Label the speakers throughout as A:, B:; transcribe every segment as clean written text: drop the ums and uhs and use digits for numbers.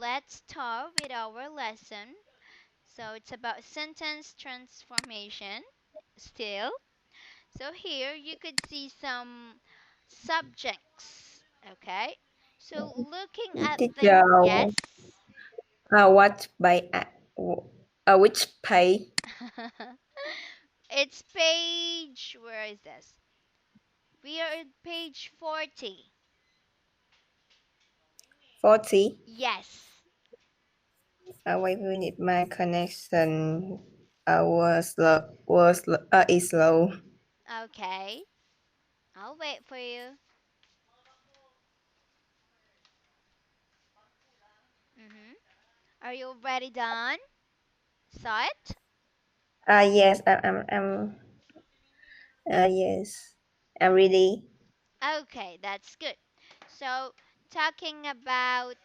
A: let's start with our lesson. So it's about sentence transformation still. So here you could see some subjects, okay? So looking at the
B: Teacher,
A: yes.
B: what by which page?
A: It's page, where is this? We are at page 40.
B: 40.
A: Yes.
B: Wait a minute, my connection is slow.
A: Okay. I'll wait for you. Mhm. Are you already done? Saw it?
B: Yes, yes, I'm ready.
A: Okay, that's good. So, talking about,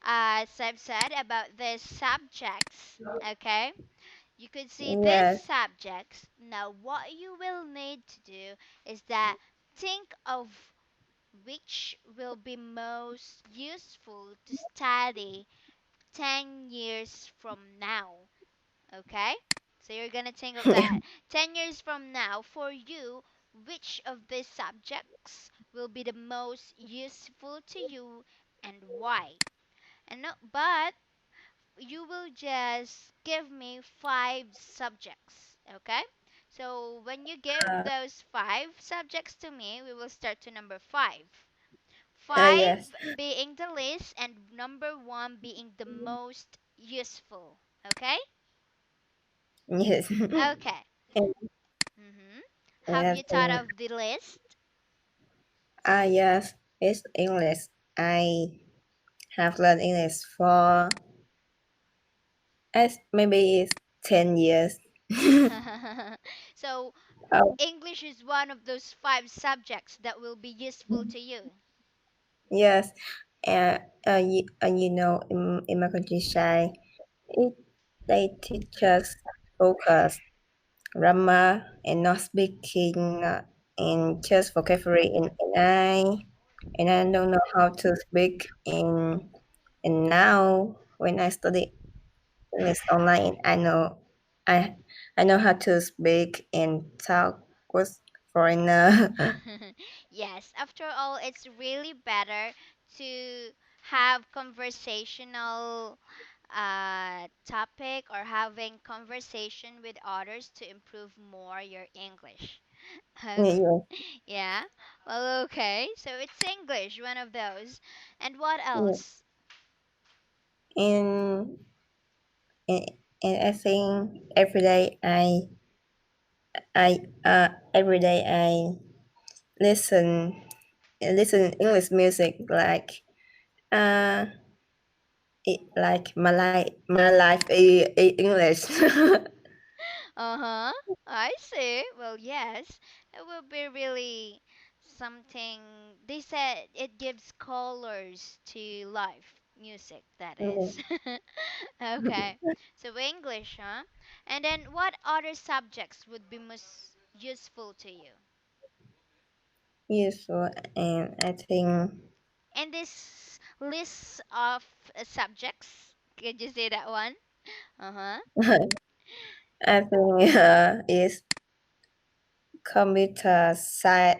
A: as I've said, about the subjects, okay? You could see these
B: Yes,
A: subjects. Now, what you will need to do is that think of which will be most useful to study 10 years from now. Okay? So you're gonna think of that. 10 years from now, for you, which of these subjects will be the most useful to you and why? And no, but you will just give me five subjects. Okay? So when you give
B: uh,
A: those five subjects to me, we will start to number five. Five
B: yes,
A: being the least and number one being the most useful. Okay?
B: yes,
A: Okay.
B: and,
A: Mm-hmm. Have
B: yes,
A: you thought of the list?
B: yes, it's English. I have learned English for maybe it's 10 years.
A: So,
B: Oh,
A: English is one of those five subjects that will be useful to you.
B: yes, in my country side, it, they teach us focus, grammar, and not speaking, and just vocabulary. And I don't know how to speak. And now when I study English online, I I know how to speak and talk with foreigner.
A: Yes, after all, it's really better to have conversational topic or having conversation with others to improve more your English. Okay.
B: Yeah,
A: Yeah. Well, okay. So it's English, one of those. And what
B: yeah.
A: else?
B: And and, and I think every day I listen English music like uh my life English.
A: Uh-huh. I see. Well, yes. It will be really something. They said it gives colors to life. Music, that is. Okay. So English, huh? And then what other subjects would be most useful to you?
B: Useful, and I think
A: And this list of subjects, could you say that one? Uh-huh.
B: I think is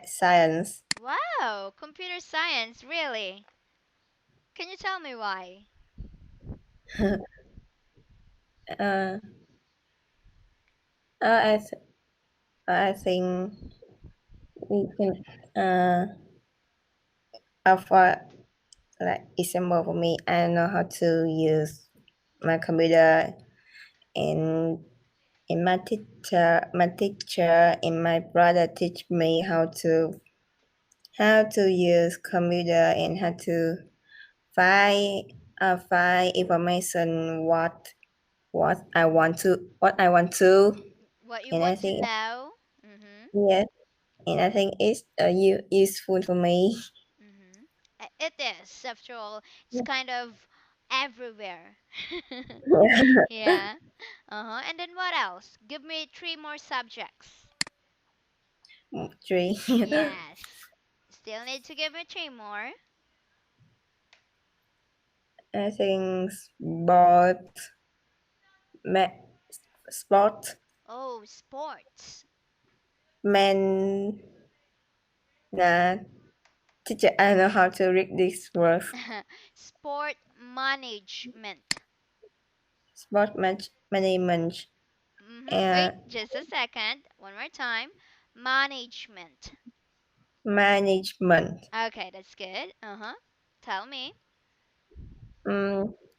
B: science.
A: Wow, computer science, really? Can you tell me why?
B: uh, I th- I think we can for like example for me, I know how to use my computer, and my teacher and my brother teach me how to use computer and how to find information what I want to,
A: What you
B: and I
A: want to
B: think
A: know? Mm-hmm.
B: yes, and I think it's useful for me.
A: Mm-hmm. It is, after all, it's kind of everywhere. Yeah. Uh-huh. And then what else? Give me three more subjects.
B: Three.
A: Yes. Still need to give me three more.
B: I think ma- sport,
A: Oh, sports.
B: man, nah, teacher, I don't know how to read these words.
A: Sport management.
B: Management,
A: Wait,
B: and
A: just a second. One more time. Management.
B: management.
A: Okay, that's good. Tell me.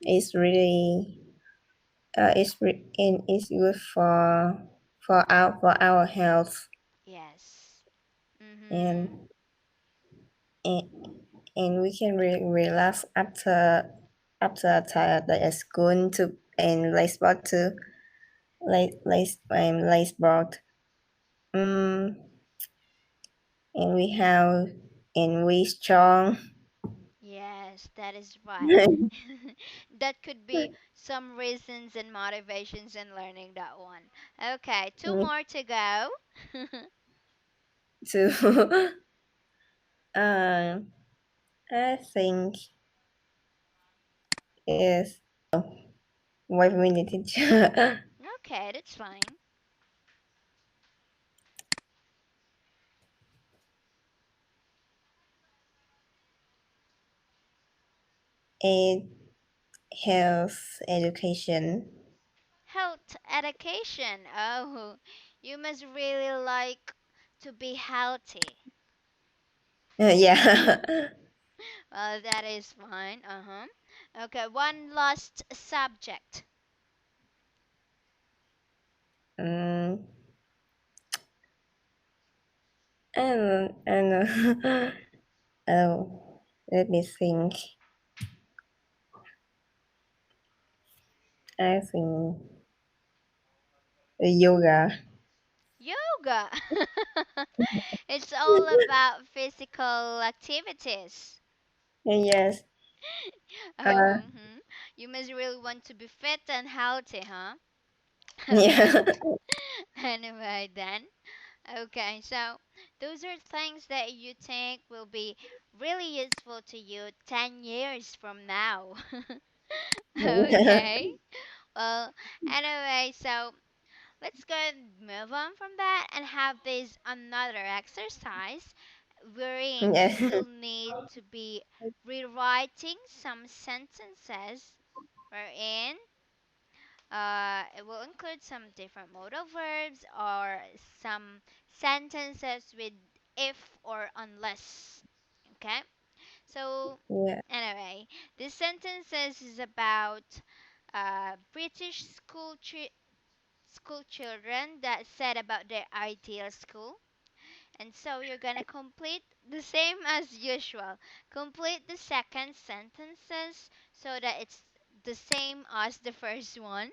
B: It's really and it's good for our health
A: Yes. Mm-hmm.
B: and and, and we can relax after a tired day at school to and play sport too. Play sport. Um, and we have and we strong.
A: Yes, that is right. That could be some reasons and motivations in learning that one. Okay, two more to go.
B: to I think is wait a minute teacher.
A: Okay, that's fine.
B: It health education.
A: Health education. Oh, you must really like to be healthy.
B: Yeah.
A: Well, that is fine. Okay, one last subject.
B: um, and oh, let me think. I think yoga.
A: Yoga. It's all about physical activities.
B: Yes. Uh,
A: Mhm. You must really want to be fit and healthy, huh? Okay.
B: yeah.
A: Anyway, then. Okay, so those are things that you think will be really useful to you 10 years from now. Okay. Well, anyway, so let's go and move on from that and have this another exercise wherein you
B: Yes.
A: will need to be rewriting some sentences wherein it will include some different modal verbs or some sentences with if or unless. Okay? So,
B: Yeah.
A: anyway, this sentences is about British school children that said about their ideal school. And so you're gonna complete the same as usual. Complete the second sentences so that it's the same as the first one.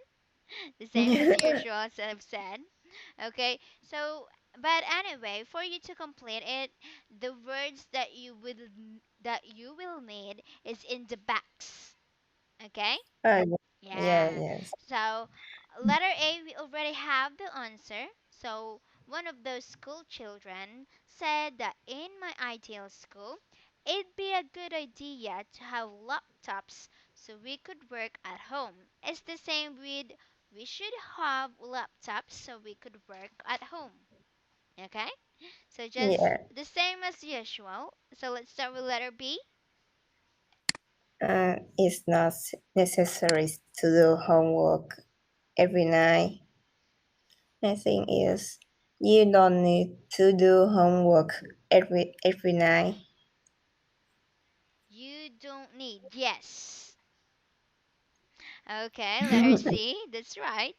A: The same as usual as I've said. Okay, so but anyway, for you to complete it, the words that you will need is in the box. Okay?
B: Oh, yeah.
A: Yeah.
B: Yes.
A: So, letter A, we already have the answer. So, one of those school children said that in my ideal school, it'd be a good idea to have laptops so we could work at home. It's the same with we should have laptops so we could work at home. Okay? So, just
B: Yeah.
A: the same as usual. So, let's start with letter B.
B: It's not necessary to do homework every night. I think is you don't need to do homework every night.
A: You don't need. Yes. Okay, letter C. That's right.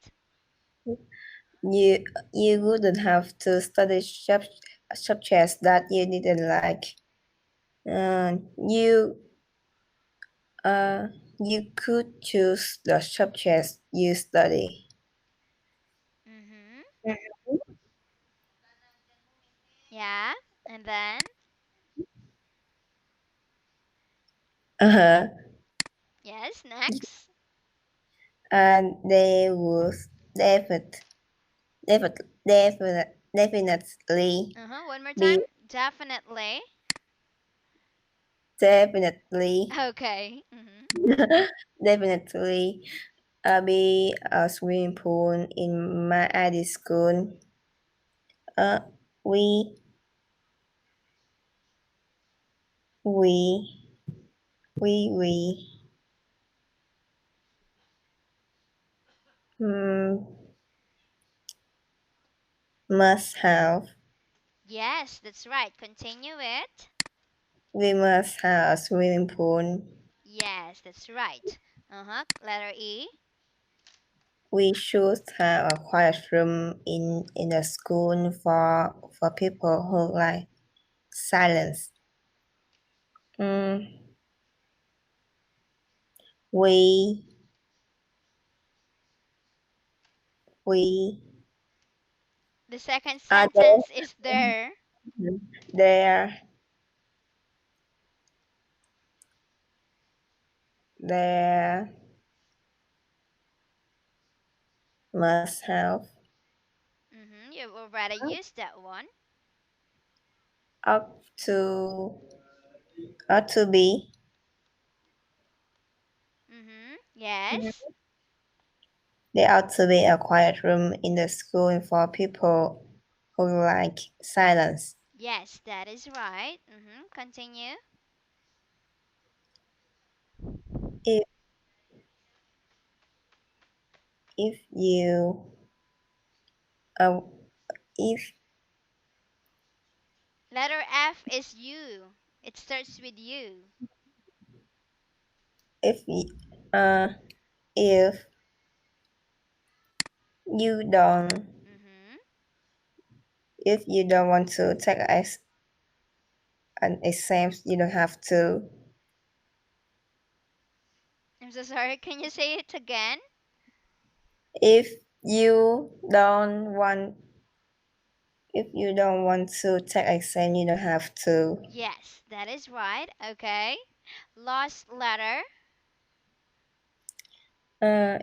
B: you you wouldn't have to study subjects that you didn't like. Uh, you uh you could choose the subjects you study.
A: Mm-hmm. Yeah. And then,
B: Uh-huh.
A: yes, next.
B: And they would definitely definitely
A: One more time.
B: be
A: Definitely.
B: Definitely,
A: Okay.
B: definitely. Be a swimming pool in my ID school. Uh, we we we mm, must have
A: Yes, that's right. Continue it.
B: we must have a swimming pool.
A: Yes, that's right. Letter E.
B: We should have a quiet room in the school for people who like silence. Mm, we we
A: The second
B: are
A: sentence is there.
B: there there must have
A: You've already used that one.
B: ought to ought to be.
A: Yes.
B: There ought to be a quiet room in the school for people who like silence.
A: Yes, that is right. Continue.
B: If if you uh, if
A: Letter F is you. It starts with you.
B: if y- uh if you don't
A: Mm-hmm.
B: if you don't want to take an exam, you don't have to.
A: I'm so sorry. Can you say it again?
B: If you don't want if you don't want to take exam, you don't have to.
A: Yes, that is right. Okay. Last letter.
B: Uh,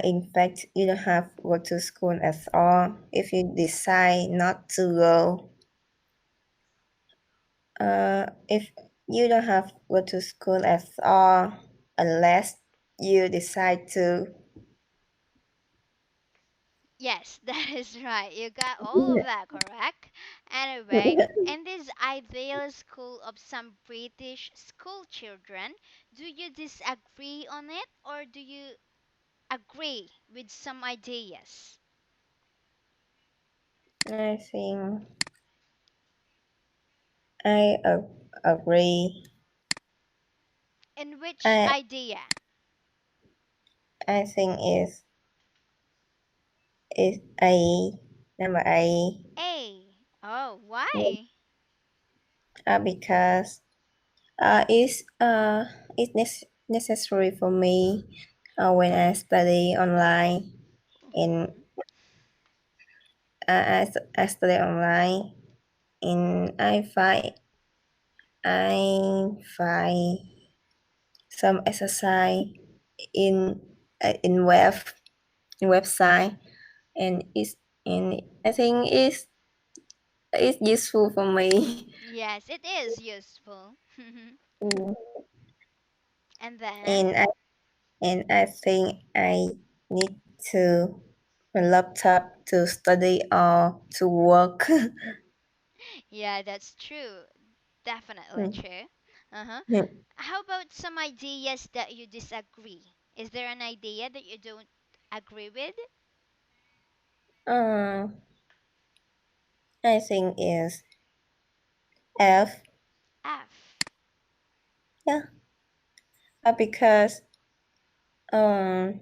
B: in fact, you don't have to go to school at all if you decide not to go. If you don't have to go to school at all unless you decide to.
A: Yes, that is right. You got all of that correct. Anyway, in this ideal school of some British school children, do you disagree on it or do you agree with some ideas?
B: I think I agree.
A: In which
B: I
A: idea?
B: I think is A number A
A: A. Oh, why?
B: because it's necessary for me when I study online and
A: Mhm.
B: I study online and I find some exercise in in website and I think it's useful for me.
A: Yes, it is useful.
B: Mm.
A: And then,
B: and I and I think I need to a laptop to study or to work.
A: yeah, that's true. Definitely true. Uh-huh. How about some ideas that you disagree? Is there an idea that you don't agree with?
B: uh, I think is F.
A: F.
B: Yeah, because um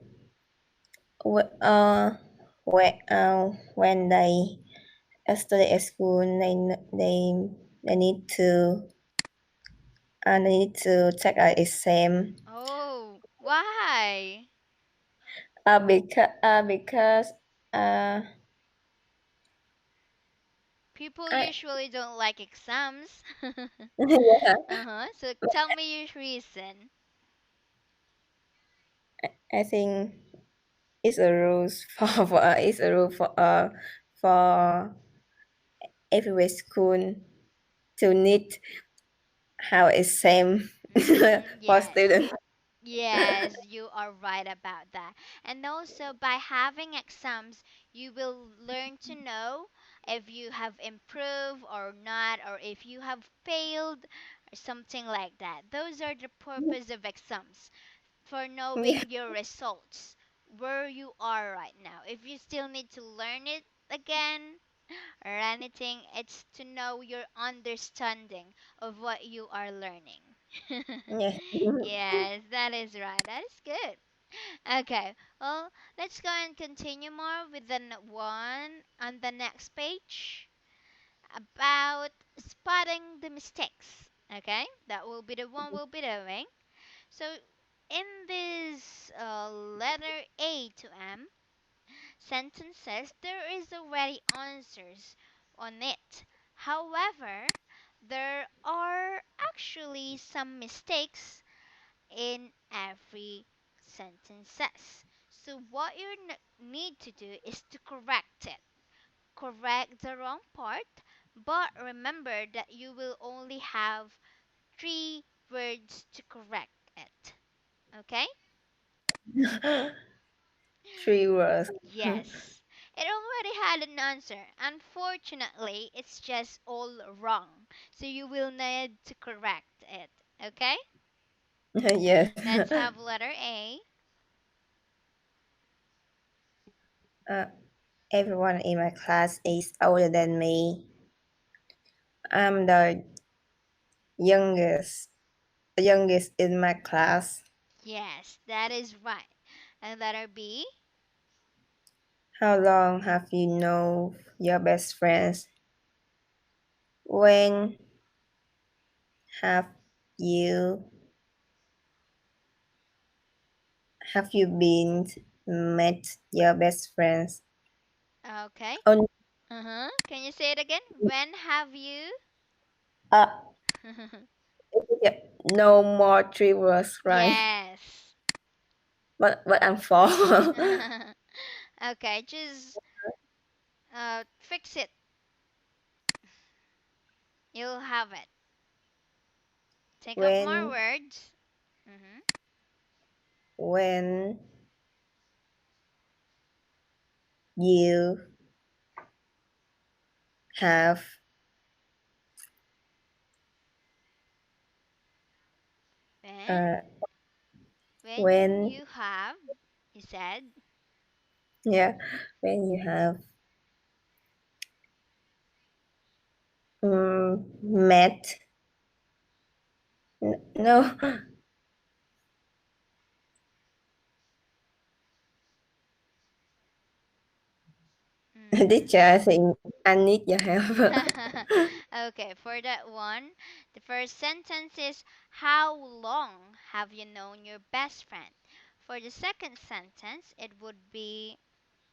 B: when they study at school, they need to take an exam.
A: Oh, why?
B: Because uh
A: People
B: I
A: usually don't like exams. Uh-huh. So tell me your reason.
B: I think it's a rules it's a rule for every school to need how is same for
A: Yes.
B: students.
A: Yes, you are right about that. And also, by having exams, you will learn to know if you have improved or not, or if you have failed, or something like that. Those are the purpose of exams, for
B: Yeah,
A: knowing your results, where you are right now. If you still need to learn it again or anything, it's to know your understanding of what you are learning.
B: yes.
A: Yes, that is right. That is good. Okay, well, let's go and continue more with the one on the next page about spotting the mistakes. Okay, that will be the one we'll be doing. So, in this letter A to M sentences, there is already answers on it. However, there are actually some mistakes in every sentences. So what you need to do is to correct it. Correct the wrong part, but remember that you will only have 3 words to correct it. Okay?
B: 3 words.
A: Yes. It already had an answer. Unfortunately, it's just all wrong. So you will need to correct it. Okay?
B: Yes.
A: Let's have letter A.
B: Uh, everyone in my class is older than me. I'm youngest, the youngest in my class.
A: Yes, that is right. And letter B.
B: How long have you known your best friends? When have you been met your best friends?
A: Okay.
B: Oh,
A: Can you say it again? When have you?
B: uh, yeah, no more 3 words, right?
A: Yes.
B: But I'm four.
A: Okay, just fix it. You'll have it. Think of more
B: when
A: words. Mm-hmm.
B: when you have
A: When
B: uh
A: when
B: when
A: you have, you said.
B: yeah when you have met no
A: Mm-hmm.
B: teacher I think I need your help.
A: Okay, for that one, the first sentence is how long have you known your best friend? For the second sentence, it would be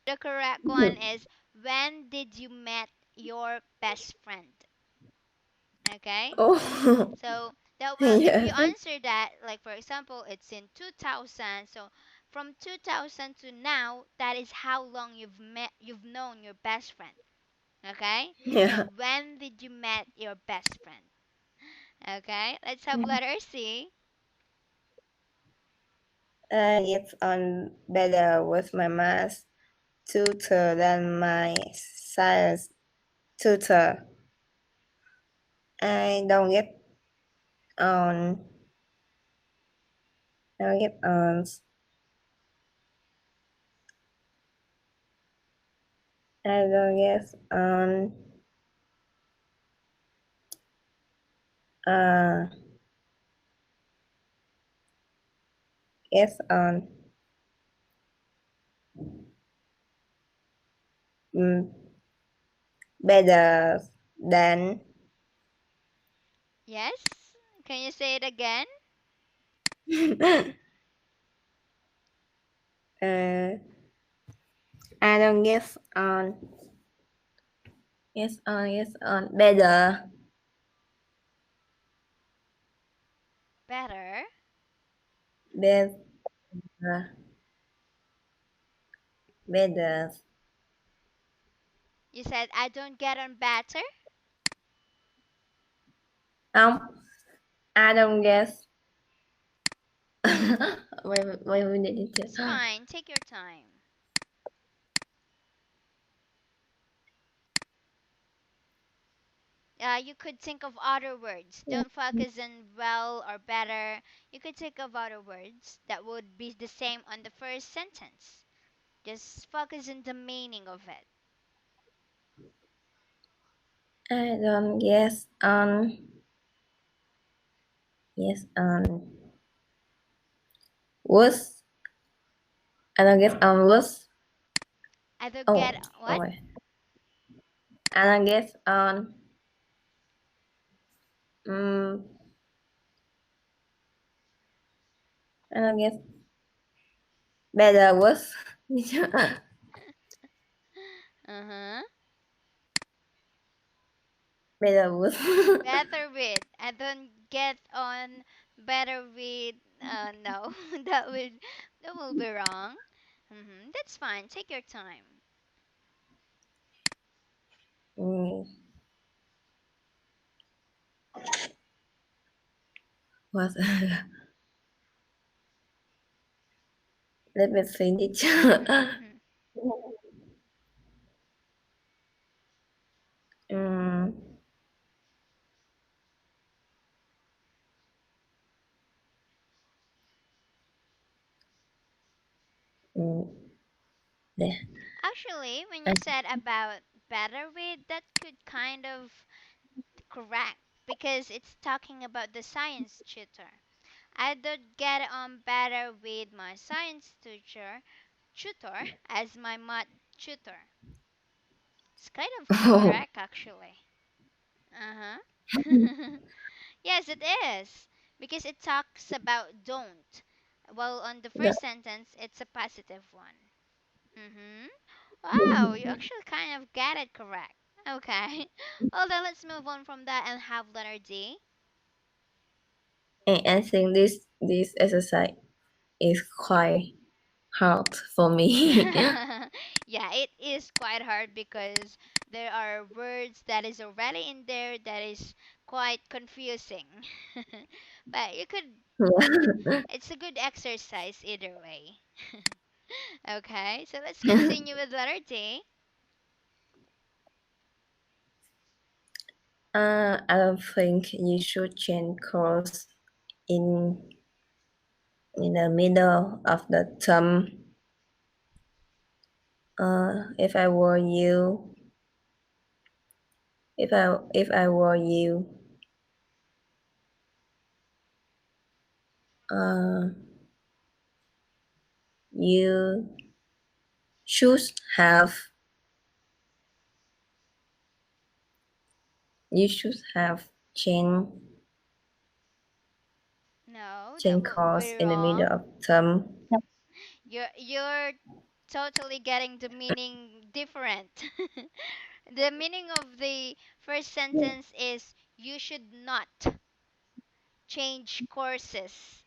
A: the correct one is when did you met your best friend? Okay?
B: Oh.
A: So that will if you
B: Yeah,
A: answer that like for example it's in 2000, so from 2000 to now that is how long you've known your best friend. Okay? So
B: yeah.
A: when did you met your best friend? Okay? Let's have letter C.
B: I get on better with my math tutor than my science tutor. I on don't get on I don't get uh on mm, better than
A: Yes? Can you say it again?
B: uh I don't get on
A: Better.
B: better better
A: You said I don't get on better?
B: không I don't guess. Wait a minute.
A: It's fine. Take your time. You could think of other words. Don't focus on well or better. You could think of other words that would be the same on the first sentence. Just focus on the meaning of it.
B: I don't guess on yes on was. I don't guess on was.
A: I don't
B: Oh,
A: get
B: oh
A: what?
B: wait. I don't guess on um. I don't guess better was.
A: Uh-huh.
B: Better was.
A: Better with. I don't get on better with. No, that will be wrong. That's fine. Take your time.
B: Mm, was. Let me think it. um, mm, there.
A: Actually, when you said about better with, that could kind of correct because it's talking about the science tutor. I did get on better with my science tutor as my math tutor. It's kind of
B: Oh,
A: correct actually. Uh-huh. Yes, it is. Because it talks about don't. Well, on the
B: the,
A: first sentence, it's a positive one. Mm-hmm. Wow, you actually kind of get it correct. Okay. Well, then let's move on from that and have letter D.
B: and I think this exercise is quite hard for me.
A: Yeah, it is quite hard because there are words that is already in there that is quite confusing. But you could, it's a good exercise either way. Okay, so let's continue with letter D.
B: I don't think you should change course in in the middle of the term. If I were you, if I were you, uh, you should have you should have
A: No, that
B: change
A: would
B: course
A: be
B: in the middle
A: wrong.
B: of term.
A: You're totally getting the meaning different. The meaning of the first sentence is you should not change courses.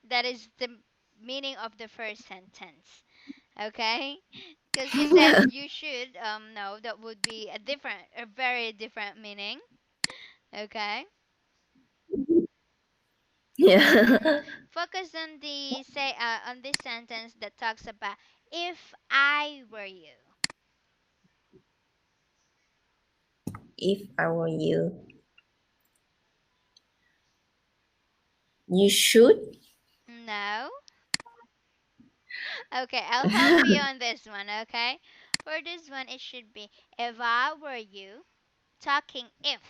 A: That is the meaning of the first sentence. Okay? Because you said you should, no, that would be a very different meaning. Okay? Mm-hmm.
B: Yeah.
A: Focus on on this sentence that talks about if I were you.
B: If I were you, you should.
A: No. Okay, I'll help you on this one, okay? For this one, it should be if I were you, talking if.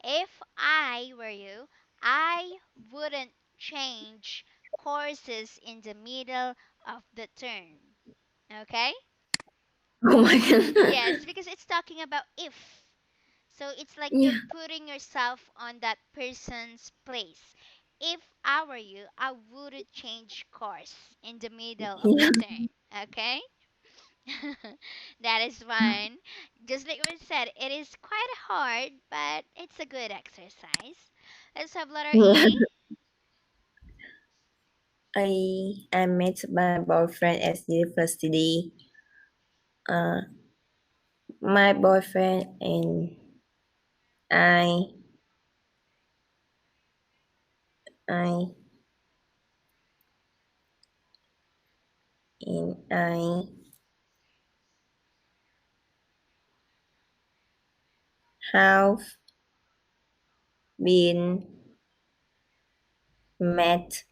A: If I were you, I wouldn't change courses in the middle of the term. Okay?
B: Oh my god.
A: Yes, because it's talking about if. So it's like you're
B: Yeah.
A: putting yourself on that person's place. If I were you, I wouldn't change course in the middle of the
B: Yeah.
A: turn. Okay? That is fine. Just like we said, it is quite hard, but it's a good exercise. Let's have letter E.
B: I met my boyfriend at university. Uh, my boyfriend and I I I have been met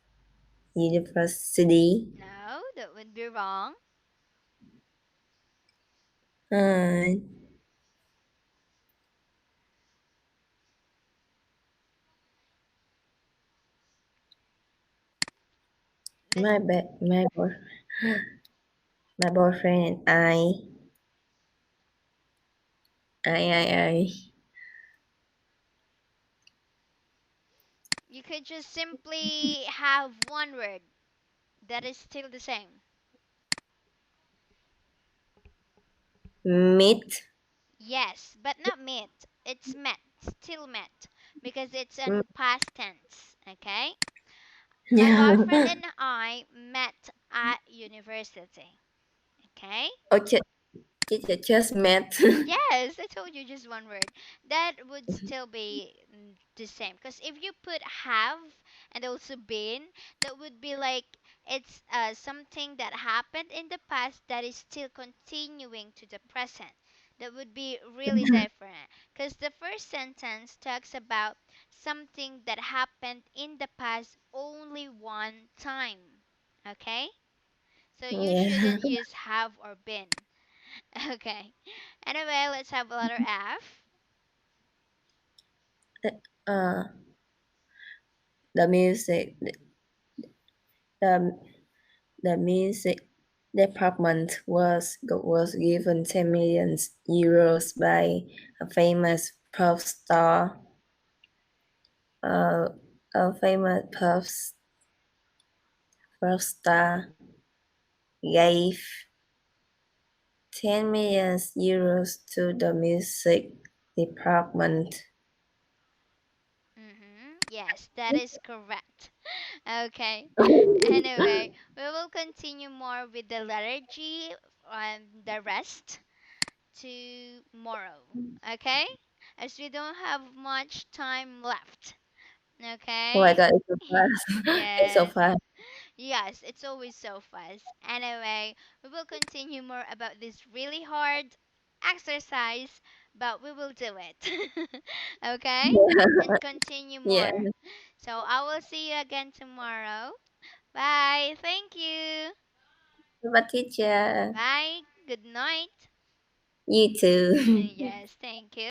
B: university.
A: No, that would be wrong.
B: Uh,
A: This
B: my boyfriend and I
A: you could just simply have one word that is still the same.
B: meet.
A: Yes, but not met. It's met. Still met. Because it's
B: Mm,
A: in past tense. Okay? My
B: yeah.
A: boyfriend and I met at university. Okay?
B: Oh, just met.
A: Yes, I told you just one word. That would still be the same. Because if you put have and also been, that would be like it's something that happened in the past that is still continuing to the present. That would be really different. Because the first sentence talks about something that happened in the past only one time. Okay? So you
B: Yeah.
A: shouldn't use have or been. Okay. Anyway, let's have a letter F.
B: Uh, the music, the, the music department was given 10 million euros by a famous pop star. Uh, a famous pop star gave 10 million euros to the music department.
A: Yes, that is correct. Okay. Anyway, we will continue more with the letter G and the rest tomorrow. Okay? As we don't have much time left.
B: Oh my
A: Okay?
B: god, it's so fast. It's so
A: Yes.
B: fast.
A: Yes, it's always so fast. Anyway, we will continue more about this really hard exercise, but we will do it. Okay? And continue
B: Yeah.
A: more. So I will see you again tomorrow. Bye. Thank you.
B: But teacher,
A: Bye. Good night.
B: you too.
A: Yes, thank you.